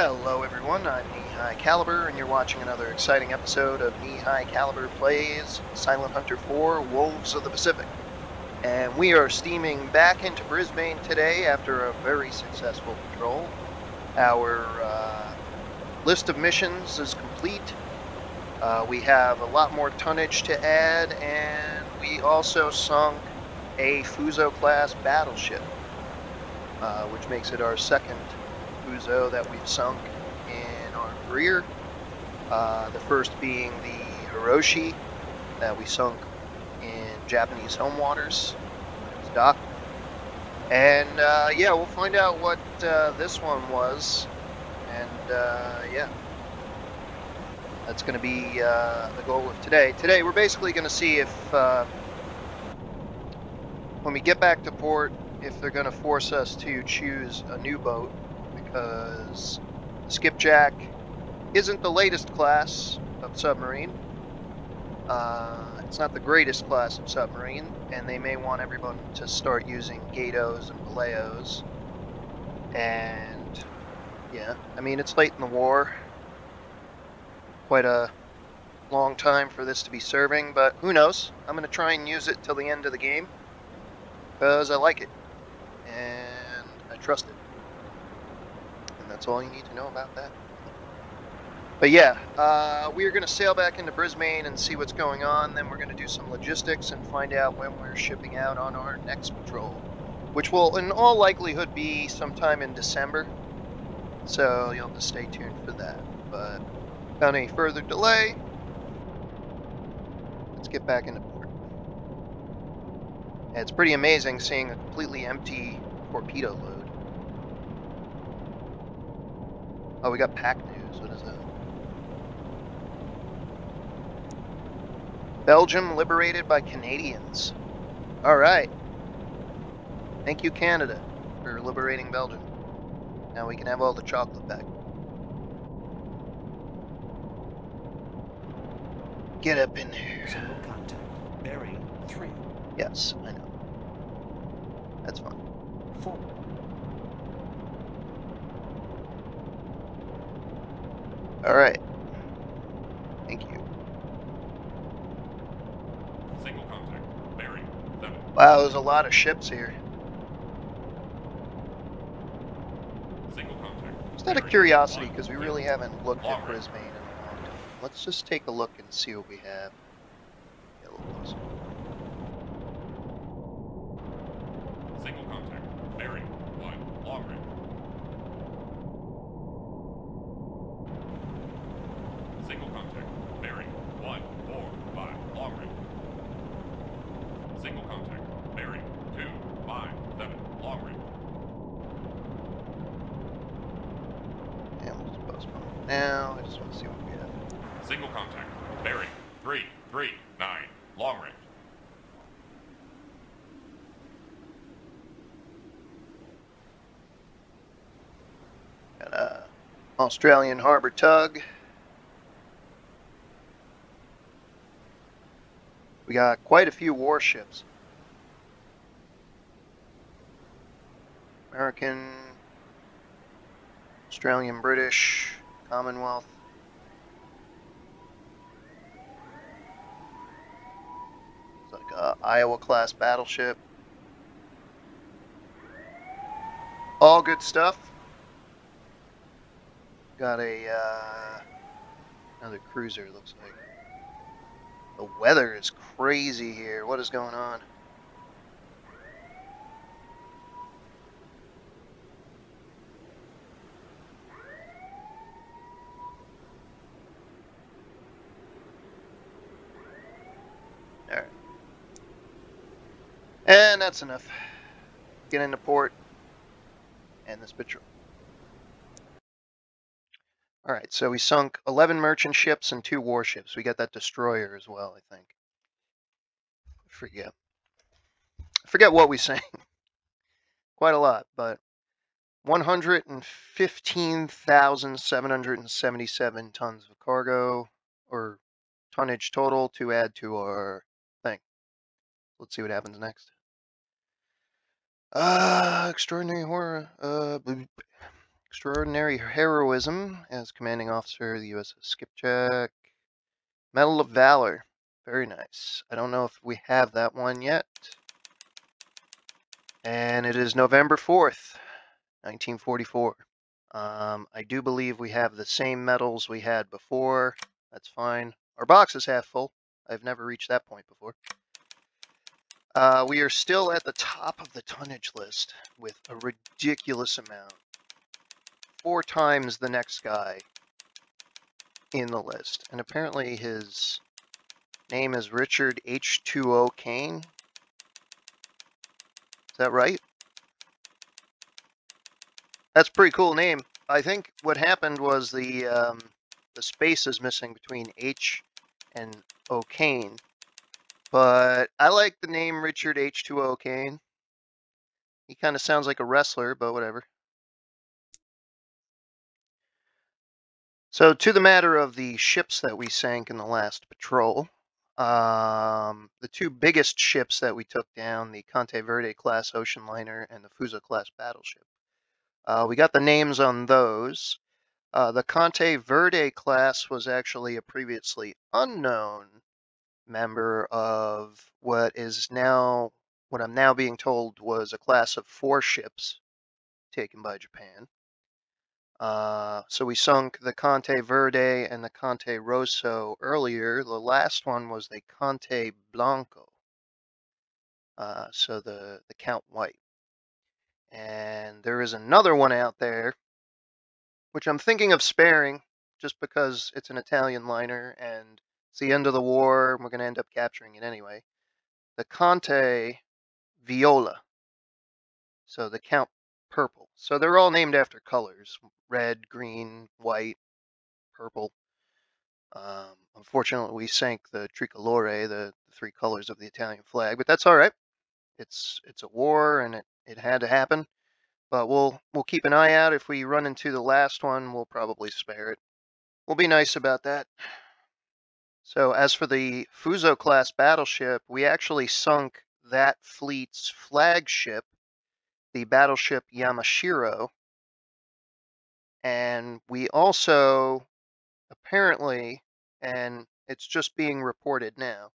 Hello everyone, I'm Knee High Caliber, and you're watching another exciting episode of Knee High Caliber Plays Silent Hunter 4 Wolves of the Pacific. And we are steaming back into Brisbane today after a very successful patrol. Our list of missions is complete. We have a lot more tonnage to add, and we also sunk a Fuso-class battleship, which makes it our second Fuso that we've sunk in our career. The first being the Hiroshi that we sunk in Japanese home waters when it was docked. And yeah, we'll find out what this one was. And yeah, that's going to be the goal of today. Today we're basically going to see if when we get back to port, if they're going to force us to choose a new boat, because the Skipjack isn't the latest class of submarine. It's not the greatest class of submarine, and they may want everyone to start using Gatos and Valeos. And yeah, I mean, it's late in the war. Quite a long time for this to be serving, but who knows? I'm going to try and use it till the end of the game, because I like it, and I trust it. And that's all you need to know about that. But yeah, we are going to sail back into Brisbane and see what's going on. Then we're going to do some logistics and find out when we're shipping out on our next patrol, which will in all likelihood be sometime in December. So you'll have to stay tuned for that. But without any further delay, let's get back into port. And it's pretty amazing seeing a completely empty torpedo load. Oh, we got pack news. What is that? Belgium liberated by Canadians. All right. Thank you, Canada, for liberating Belgium. Now we can have all the chocolate back. Get up in there. Single contact. Bearing 3. Yes, I know. That's fine. 4. All right. Thank you. Single contact. Bearing 7. Wow, there's a lot of ships here. Single contact. Just out of curiosity, because we really haven't looked at Brisbane in a long time. Let's just take a look and see what we have. Get a little closer. Single contact. Bearing 1. Long range. Single contact. Bearing 1. 4. 5. Long range. Single contact. Bearing 2. 5. 7. Long range. And we'll just postpone it now. I just want to see what we have. Single contact. Bearing 3. 3. 9. Long range. Got a Australian harbor tug. We got quite a few warships. American, Australian, British, Commonwealth. It's like a Iowa-class battleship. All good stuff. Got a another cruiser, looks like. The weather is crazy here. What is going on? Alright. And that's enough. Get into port and this patrol. Alright, so we sunk 11 merchant ships and 2 warships. We got that destroyer as well, I think. I forget what we sank. Quite a lot, but 115,777 tons of cargo, or tonnage total, to add to our thing. Let's see what happens next. Extraordinary horror. Extraordinary heroism as commanding officer of the USS Skipjack. Medal of Valor. Very nice. I don't know if we have that one yet. And it is November 4th, 1944. I do believe we have the same medals we had before. That's fine. Our box is half full. I've never reached that point before. We are still at the top of the tonnage list with a ridiculous amount. 4 times the next guy in the list. And apparently his name is Richard H2O Kane. Is that right? That's a pretty cool name. I think what happened was the space is missing between H and O'Kane. But I like the name Richard H2O Kane. He kind of sounds like a wrestler, but whatever. So to the matter of the ships that we sank in the last patrol, the 2 biggest ships that we took down, the Conte Verde class ocean liner and the Fuso class battleship. We got the names on those. The Conte Verde class was actually a previously unknown member of what I'm now being told was a class of 4 ships taken by Japan. So we sunk the Conte Verde and the Conte Rosso earlier. The last one was the Conte Blanco. So the Count White. And there is another one out there, which I'm thinking of sparing, just because it's an Italian liner and it's the end of the war, and we're going to end up capturing it anyway. The Conte Viola. So the Count Purple. So they're all named after colors: red, green, white, purple. Unfortunately, we sank the tricolore, the 3 colors of the Italian flag, but that's all right. It's a war, and it had to happen. But we'll keep an eye out. If we run into the last one, we'll probably spare it. We'll be nice about that. So as for the Fuso class battleship, we actually sunk that fleet's flagship, the battleship Yamashiro, and we also apparently, and it's just being reported now,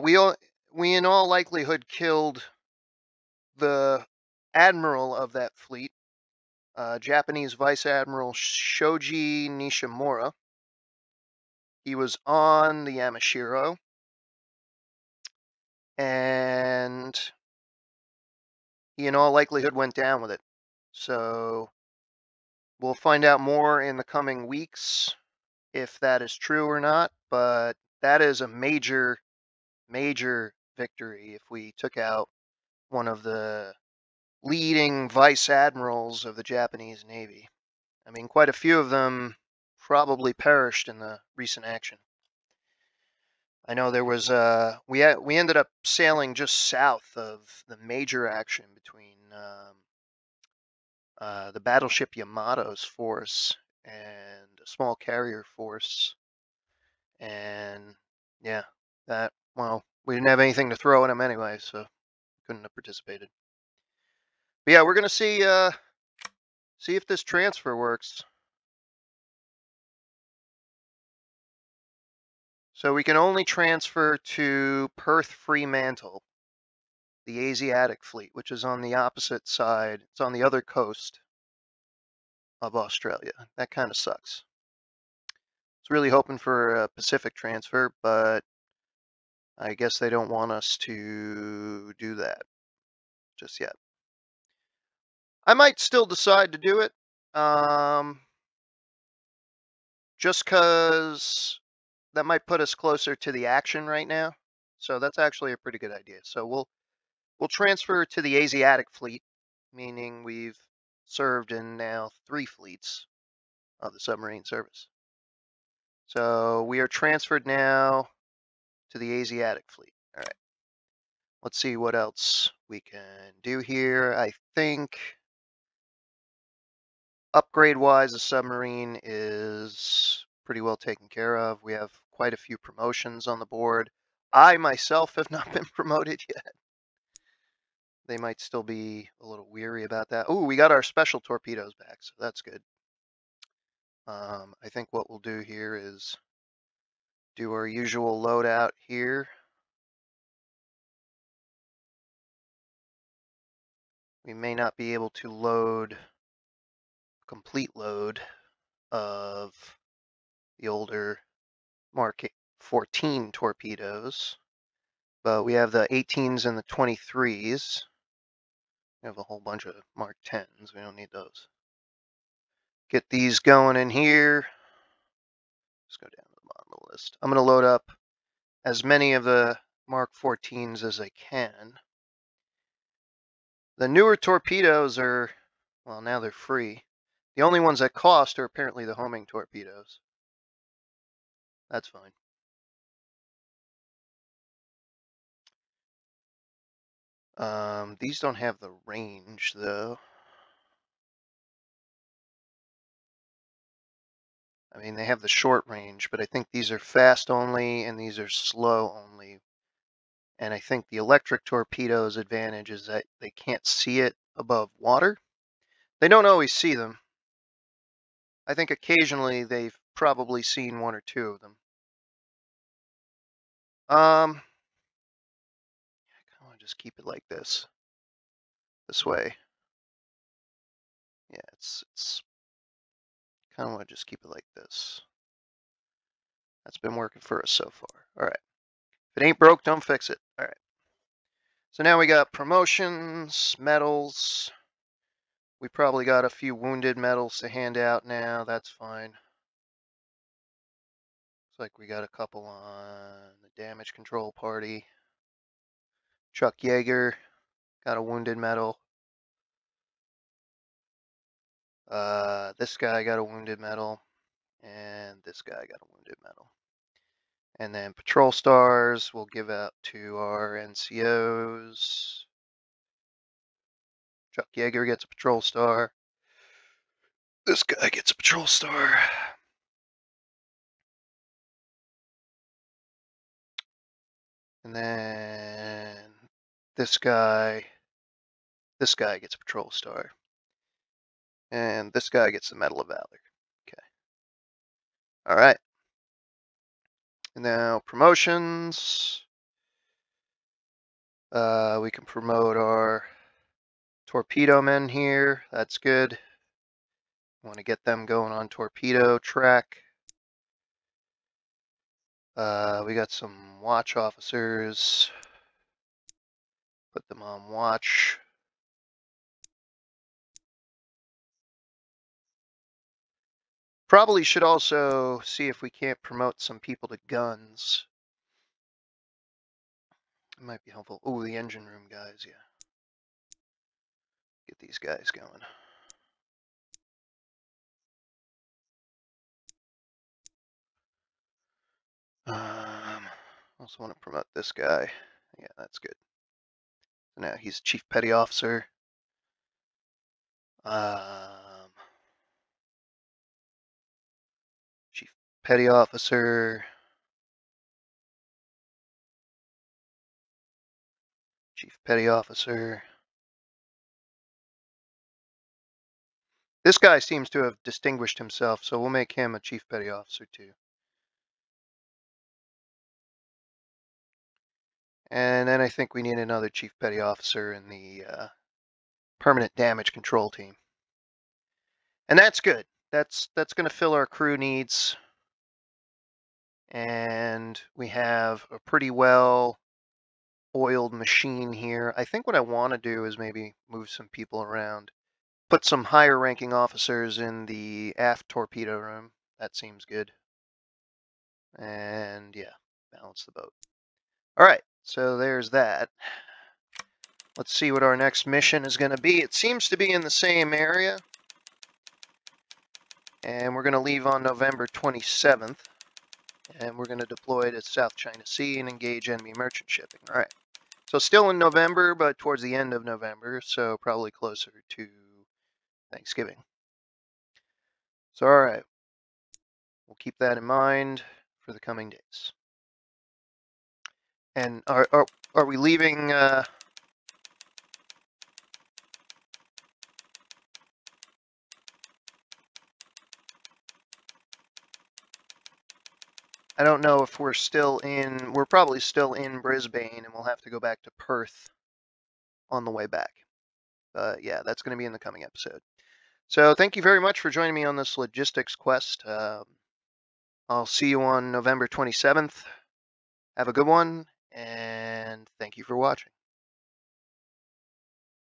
we in all likelihood killed the admiral of that fleet, Japanese Vice Admiral Shoji Nishimura. He was on the Yamashiro, and he in all likelihood went down with it. So we'll find out more in the coming weeks if that is true or not, but that is a major victory if we took out one of the leading vice admirals of the Japanese Navy. I mean, quite a few of them probably perished in the recent action. I know there was we ended up sailing just south of the major action between the battleship Yamato's force and a small carrier force, and yeah, we didn't have anything to throw at them anyway, so couldn't have participated. But yeah, we're gonna see if this transfer works. So we can only transfer to Perth Fremantle, the Asiatic fleet, which is on the opposite side. It's on the other coast of Australia. That kind of sucks. I was really hoping for a Pacific transfer, but I guess they don't want us to do that just yet. I might still decide to do it, just because that might put us closer to the action right now. So that's actually a pretty good idea. So we'll transfer to the Asiatic fleet, meaning we've served in now 3 fleets of the submarine service. So we are transferred now to the Asiatic fleet. All right. Let's see what else we can do here. I think upgrade-wise, the submarine is pretty well taken care of. We have quite a few promotions on the board. I myself have not been promoted yet. they might still be a little weary about that. Oh, we got our special torpedoes back, so that's good. I think what we'll do here is do our usual loadout here. We may not be able to load complete load of the older Mark 14 torpedoes, but we have the 18s and the 23s. We have a whole bunch of Mark 10s. We don't need those. Get these going in here. Let's go down to the bottom of the list. I'm going to load up as many of the Mark 14s as I can. The newer torpedoes are, well, now they're free. The only ones that cost are apparently the homing torpedoes. That's fine. These don't have the range, though. I mean, they have the short range, but I think these are fast only and these are slow only. And I think the electric torpedo's advantage is that they can't see it above water. They don't always see them. I think occasionally they've probably seen one or two of them. I kind of want to just keep it like this way. Yeah, it's kind of want to just keep it like this. That's been working for us so far. All right. If it ain't broke, don't fix it. All right. So now we got promotions, medals. We probably got a few wounded medals to hand out now. That's fine. Looks like we got a couple on the damage control party. Chuck Yeager got a wounded medal. This guy got a wounded medal. And this guy got a wounded medal. And then patrol stars we'll give out to our NCOs. Chuck Yeager gets a patrol star. This guy gets a patrol star. And then this guy gets a patrol star. And this guy gets the Medal of Valor. Okay. All right. And now promotions. We can promote our torpedo men here. That's good. Want to get them going on torpedo track. We got some watch officers. Put them on watch. Probably should also see if we can't promote some people to guns. It might be helpful. Oh, the engine room guys, yeah. Get these guys going. Also want to promote this guy. Yeah, that's good. So now he's Chief Petty Officer. Chief Petty Officer. Chief Petty Officer. This guy seems to have distinguished himself, so we'll make him a Chief Petty Officer too. And then I think we need another Chief Petty Officer in the permanent damage control team. And that's good. That's going to fill our crew needs. And we have a pretty well oiled machine here. I think what I want to do is maybe move some people around. Put some higher ranking officers in the aft torpedo room. That seems good. And yeah, balance the boat. All right, so there's that. Let's see what our next mission is going to be. It seems to be in the same area. And we're going to leave on November 27th. And we're going to deploy to South China Sea and engage enemy merchant shipping. All right. So still in November, but towards the end of November, so probably closer to Thanksgiving. So, all right. We'll keep that in mind for the coming days. And are we leaving I don't know if we're probably still in Brisbane, and we'll have to go back to Perth on the way back. But yeah, that's going to be in the coming episode. So thank you very much for joining me on this logistics quest. I'll see you on November 27th. Have a good one, and thank you for watching.